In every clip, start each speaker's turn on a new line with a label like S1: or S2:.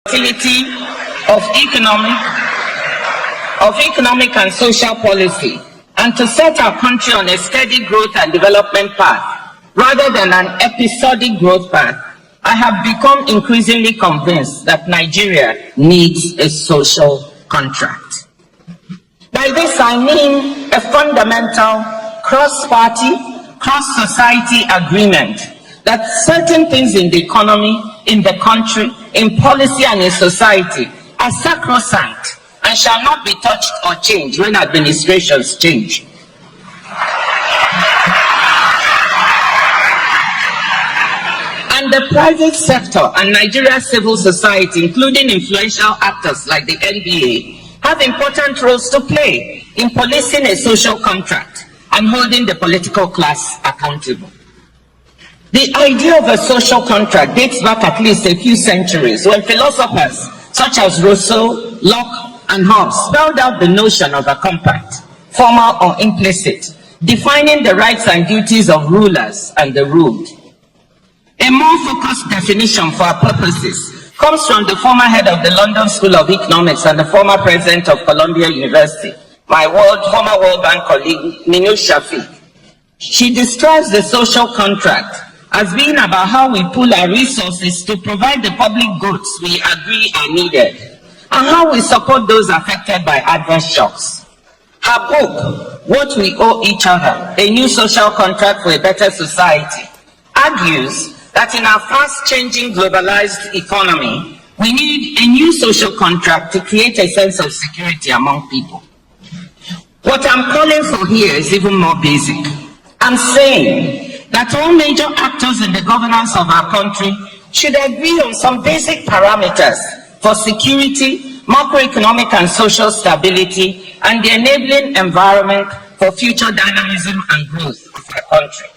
S1: Utility of economic and social policy, and to set our country on a steady growth and development path rather than an episodic growth path, I have become increasingly convinced that Nigeria needs a social contract. By this I mean a fundamental cross-party, cross-society agreement that certain things in the economy, in the country, in policy and in society are sacrosanct and shall not be touched or changed when administrations change. And the private sector and Nigeria's civil society, including influential actors like the NBA, have important roles to play in policing a social contract and holding the political class accountable. The idea of a social contract dates back at least a few centuries when philosophers such as Rousseau, Locke, and Hobbes spelled out the notion of a compact, formal or implicit, defining the rights and duties of rulers and the ruled. A more focused definition for our purposes comes from the former head of the London School of Economics and the former president of Columbia University, my former World Bank colleague, NINAS Shafiq. She describes the social contract as being about how we pool our resources to provide the public goods we agree are needed, and how we support those affected by adverse shocks. Her book, What We Owe Each Other, A New Social Contract for a Better Society, argues that in our fast-changing globalized economy, we need a new social contract to create a sense of security among people. What I'm calling for here is even more basic. I'm saying that all major actors in the governance of our country should agree on some basic parameters for security, macroeconomic and social stability, and the enabling environment for future dynamism and growth of our country.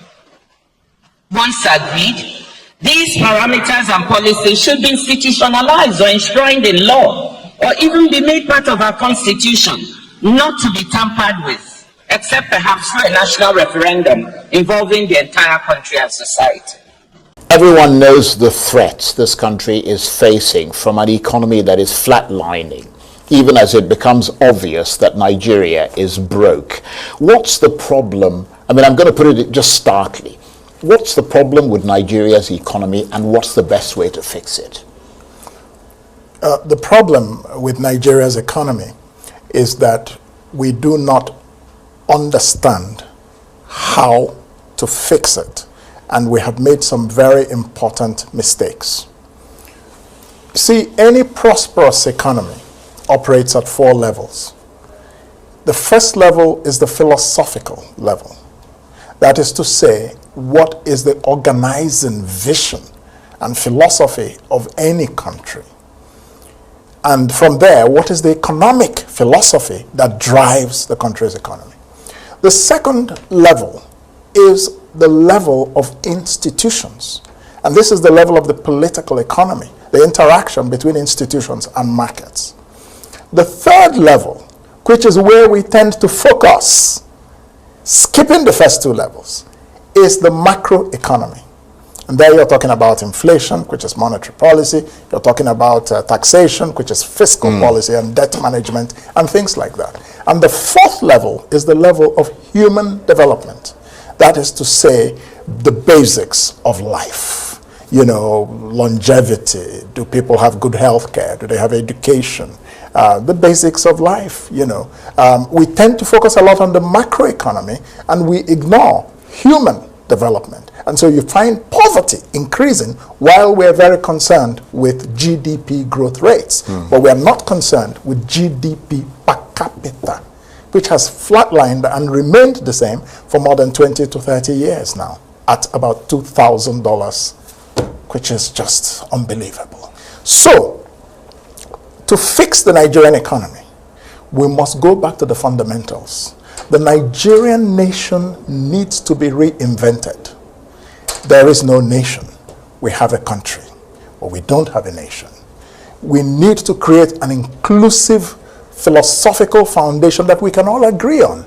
S1: Once agreed, these parameters and policies should be institutionalized or enshrined in law, or even be made part of our constitution, not to be tampered with, except perhaps for a national referendum involving the entire country and society.
S2: Everyone knows the threats this country is facing from an economy that is flatlining, even as it becomes obvious that Nigeria is broke. What's the problem? I mean, I'm going to put it just starkly. What's the problem with Nigeria's economy, and what's the best way to fix it?
S3: The problem with Nigeria's economy is that we do not understand how to fix it, and we have made some very important mistakes. See, any prosperous economy operates at 4 levels. The first level is the philosophical level. That is to say, what is the organizing vision and philosophy of any country? And from there, what is the economic philosophy that drives the country's economy? The second level is the level of institutions. And this is the level of the political economy, the interaction between institutions and markets. The third level, which is where we tend to focus, skipping the first 2 levels, is the macroeconomy. And there you're talking about inflation, which is monetary policy. You're talking about taxation, which is fiscal policy and debt management and things like that. And the 4th level is the level of human development. That is to say, the basics of life. You know, longevity. Do people have good health care? Do they have education? The basics of life, you know. We tend to focus a lot on the macroeconomy, and we ignore human development. And so you find poverty increasing while we're very concerned with GDP growth rates. But we're not concerned with GDP per capita, which has flatlined and remained the same for more than 20 to 30 years now, at about $2,000, which is just unbelievable. So, to fix the Nigerian economy, we must go back to the fundamentals. The Nigerian nation needs to be reinvented. There is no nation. We have a country, but we don't have a nation. We need to create an inclusive philosophical foundation that we can all agree on.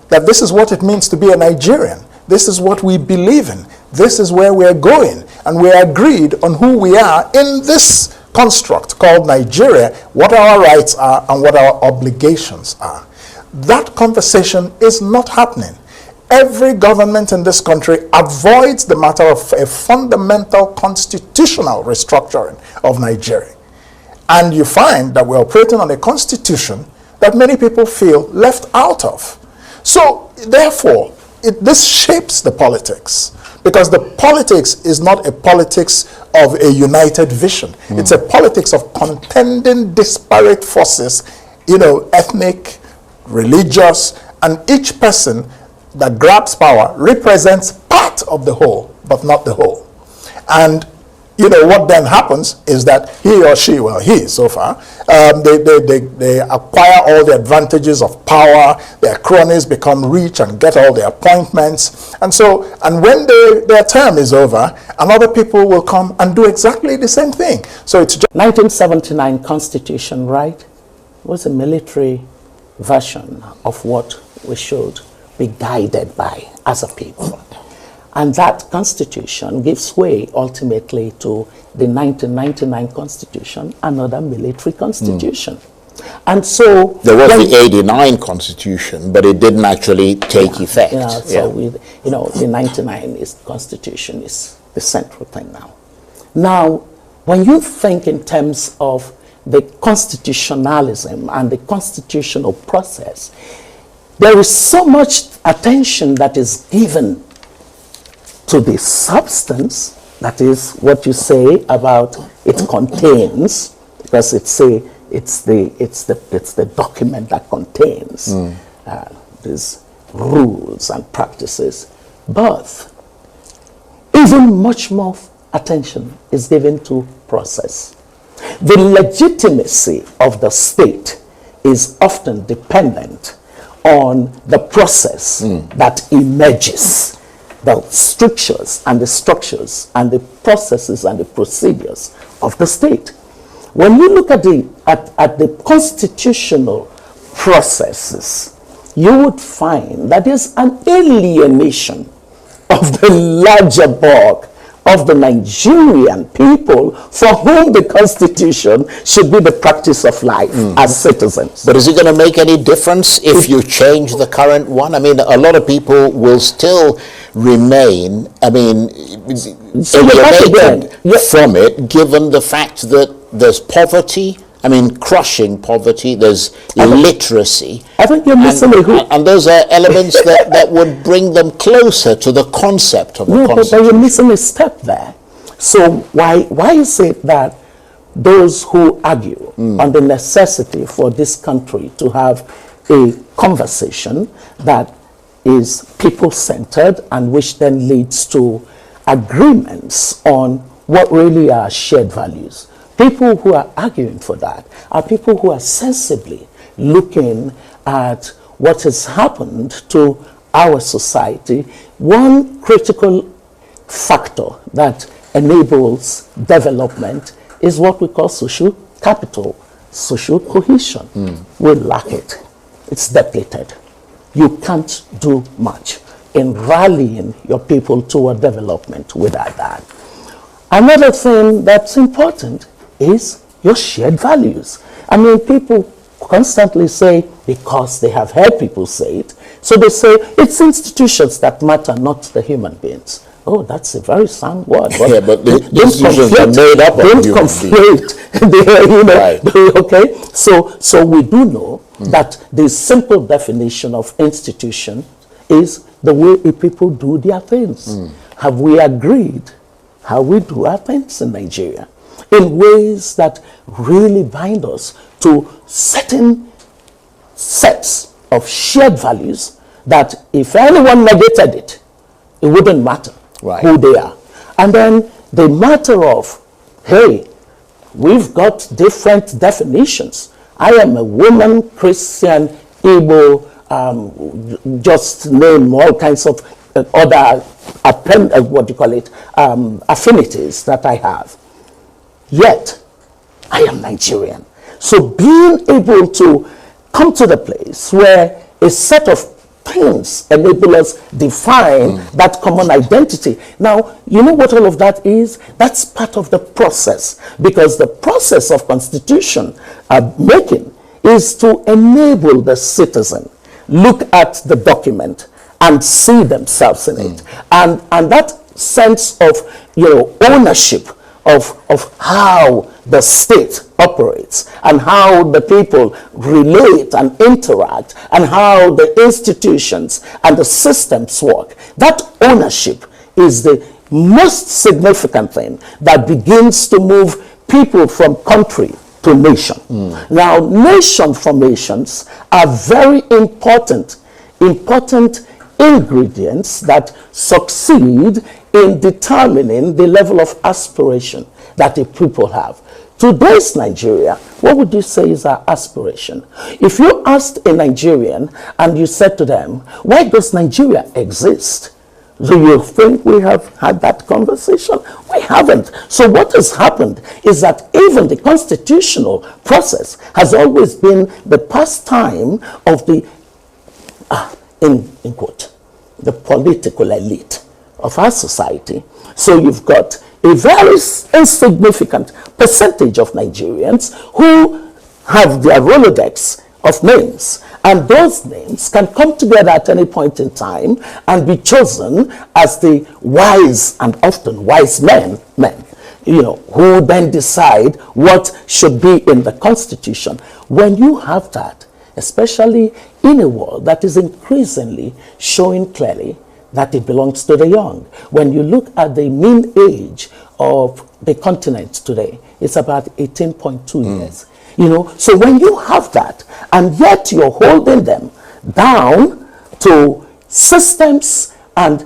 S3: That this is what it means to be a Nigerian. This is what we believe in. This is where we're going. And we agreed on who we are in this construct called Nigeria, what our rights are and what our obligations are. That conversation is not happening. Every government in this country avoids the matter of a fundamental constitutional restructuring of Nigeria. And you find that we're operating on a constitution that many people feel left out of. So, therefore, this shapes the politics. Because the politics is not a politics of a united vision. It's a politics of contending disparate forces, ethnic, religious, and each person that grabs power represents part of the whole, but not the whole. And what then happens is that he or she, well, he so far, they acquire all the advantages of power, their cronies become rich and get all the appointments. And when their term is over, another people will come and do exactly the same thing. So it's just
S4: 1979 Constitution, right, was a military version of what we should be guided by as a people. And that constitution gives way ultimately to the 1999 constitution, another military constitution. And so
S2: there was the 89 constitution, but it didn't actually take effect.
S4: The 99 constitution is the central thing now. Now, when you think in terms of the constitutionalism and the constitutional process, there is so much attention that is given to the substance, that is what you say about it contains, because it's the document that contains these rules and practices. But even much more attention is given to process. The legitimacy of the state is often dependent on the process that emerges, the strictures and the processes and the procedures of the state. When you look at the constitutional processes, you would find that there's an alienation of the larger bulk of the Nigerian people for whom the Constitution should be the practice of life as citizens.
S2: But is it going to make any difference if you change the current one? I mean, a lot of people will still remain, alienated from it, given the fact that there's poverty, crushing poverty, there's illiteracy.
S4: I think you're missing
S2: and those are elements that would bring them closer to the concept of a constitution.
S4: But you're missing a step there. So why is it that those who argue on the necessity for this country to have a conversation that is people-centered and which then leads to agreements on what really are shared values? People who are arguing for that are people who are sensibly looking at what has happened to our society. One critical factor that enables development is what we call social capital, social cohesion. We lack it. It's depleted. You can't do much in rallying your people toward development without that. Another thing that's important is your shared values. People constantly say, because they have heard people say it, so they say it's institutions that matter, not the human beings. Oh, that's a very sound word. But
S2: but the institutions are made up of human beings.
S4: Right. Okay, so we do know that the simple definition of institution is the way people do their things. Have we agreed how we do our things in Nigeria in ways that really bind us to certain sets of shared values that if anyone negated it, it wouldn't matter who they are. And then the matter of, hey, we've got different definitions. I am a woman, Christian, Igbo, just name all kinds of other affinities that I have. Yet, I am Nigerian. So being able to come to the place where a set of things enable us define that common identity. Now, you know what all of that is? That's part of the process, because the process of constitution making is to enable the citizen look at the document and see themselves in it, and that sense of ownership of how the state operates and how the people relate and interact and how the institutions and the systems work. That ownership is the most significant thing that begins to move people from country to nation. Now, nation formations are very important ingredients that succeed in determining the level of aspiration that the people have. Today's Nigeria, what would you say is our aspiration? If you asked a Nigerian and you said to them, why does Nigeria exist? Do you think we have had that conversation? We haven't. So what has happened is that even the constitutional process has always been the pastime of the, in quote, the political elite of our society. So you've got a very insignificant percentage of Nigerians who have their Rolodex of names, and those names can come together at any point in time and be chosen as the wise and often wise men, who then decide what should be in the Constitution. When you have that, especially in a world that is increasingly showing clearly that it belongs to the young. When you look at the mean age of the continent today, it's about 18.2 years. So when you have that, and yet you're holding them down to systems and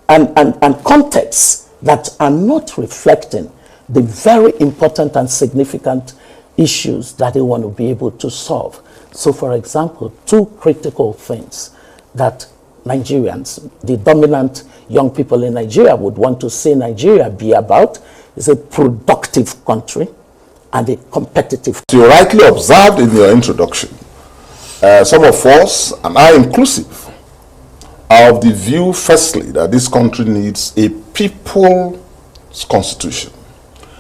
S4: contexts that are not reflecting the very important and significant issues that they want to be able to solve. So, for example, two critical things that Nigerians, the dominant young people in Nigeria, would want to see Nigeria be about is a productive country and a competitive.
S5: You rightly observed in your introduction, some of us, and I inclusive, are of the view, firstly, that this country needs a people's constitution,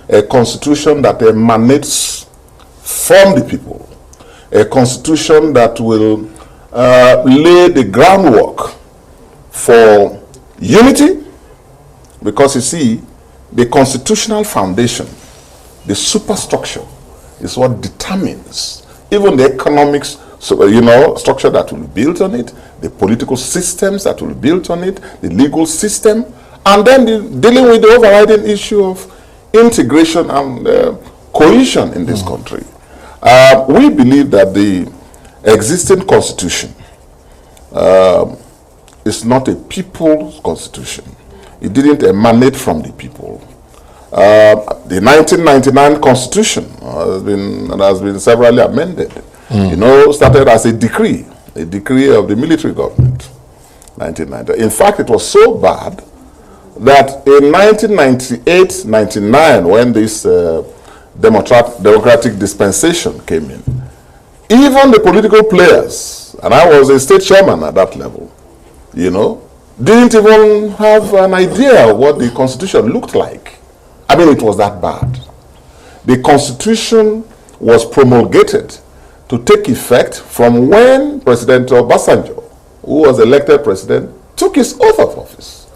S5: a constitution that emanates from the people, a constitution that will lay the groundwork for unity, because you see, the constitutional foundation, the superstructure, is what determines even the economics, structure that will be built on it, the political systems that will be built on it, the legal system, and then dealing with the overriding issue of integration and cohesion in this country. We believe that the existing constitution is not a people's constitution. It didn't emanate from the people. The 1999 constitution has been severally amended. Started as a decree of the military government, 1990. In fact, it was so bad that in 1998-99, when this democratic dispensation came in, even the political players, and I was a state chairman at that level, didn't even have an idea of what the constitution looked like. I mean, it was that bad. The constitution was promulgated to take effect from when President Obasanjo, who was elected president, took his oath of office.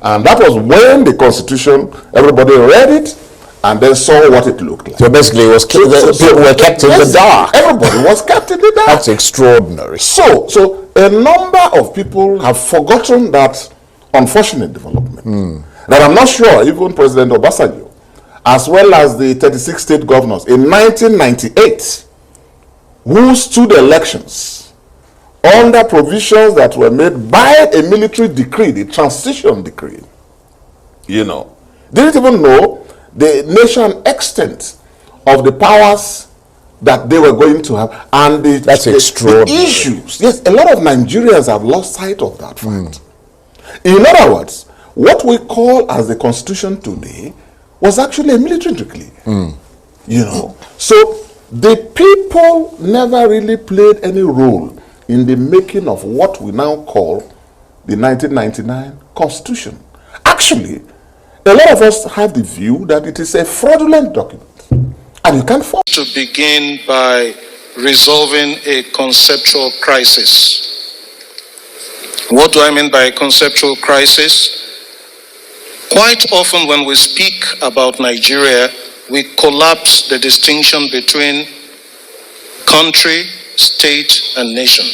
S5: And that was when the constitution, everybody read it, and then saw what it looked like.
S2: So basically, people were kept in the dark.
S5: Everybody was kept in the dark.
S2: That's extraordinary.
S5: So a number of people have forgotten that unfortunate development. That I'm not sure even President Obasanjo, as well as the 36 state governors in 1998, who stood elections under provisions that were made by a military decree, the transition decree, didn't even know the nation extent of the powers that they were going to have, and
S2: that's extraordinary.
S5: The issues. Yes, a lot of Nigerians have lost sight of that fact. In other words, what we call as the constitution today was actually a military decree. So the people never really played any role in the making of what we now call the 1999 Constitution. Actually, a lot of us have the view that it is a fraudulent document, and you can't force.
S6: To begin by resolving a conceptual crisis. What do I mean by a conceptual crisis? Quite often when we speak about Nigeria, we collapse the distinction between country, state, and nation.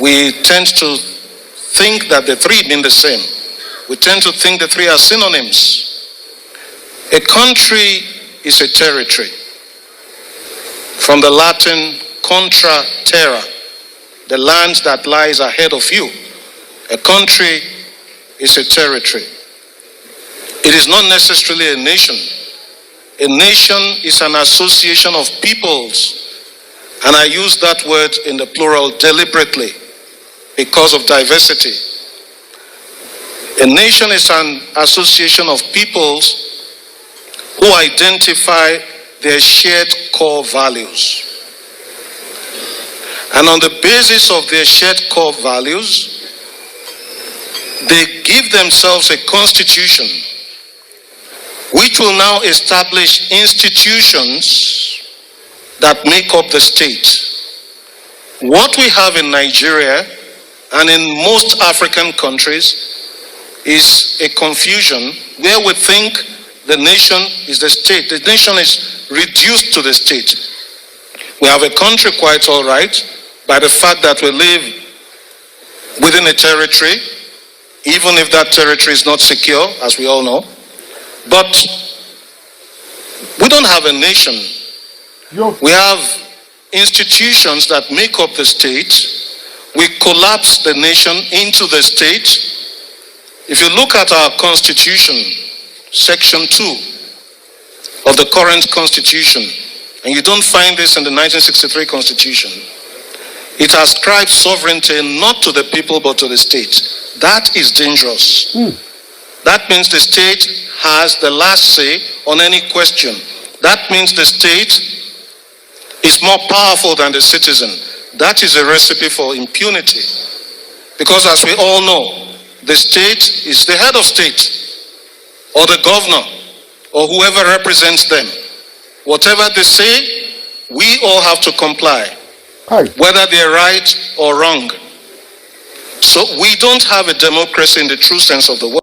S6: We tend to think that the three mean the same. We tend to think the three are synonyms. A country is a territory. From the Latin contra terra, the land that lies ahead of you. A country is a territory. It is not necessarily a nation. A nation is an association of peoples, and I use that word in the plural deliberately because of diversity. A nation is an association of peoples who identify their shared core values. And on the basis of their shared core values, they give themselves a constitution which will now establish institutions that make up the state. What we have in Nigeria and in most African countries is a confusion where we think the nation is the state. The nation is reduced to the state. We have a country quite all right by the fact that we live within a territory, even if that territory is not secure, as we all know. But we don't have a nation. We have institutions that make up the state. We collapse the nation into the state. If you look at our constitution, section 2 of the current constitution, and you don't find this in the 1963 constitution, it ascribes sovereignty not to the people but to the state. That is dangerous. That means the state has the last say on any question. That means the state is more powerful than the citizen. That is a recipe for impunity. Because as we all know, the state is the head of state, or the governor, or whoever represents them. Whatever they say, we all have to comply, whether they're right or wrong. So we don't have a democracy in the true sense of the word.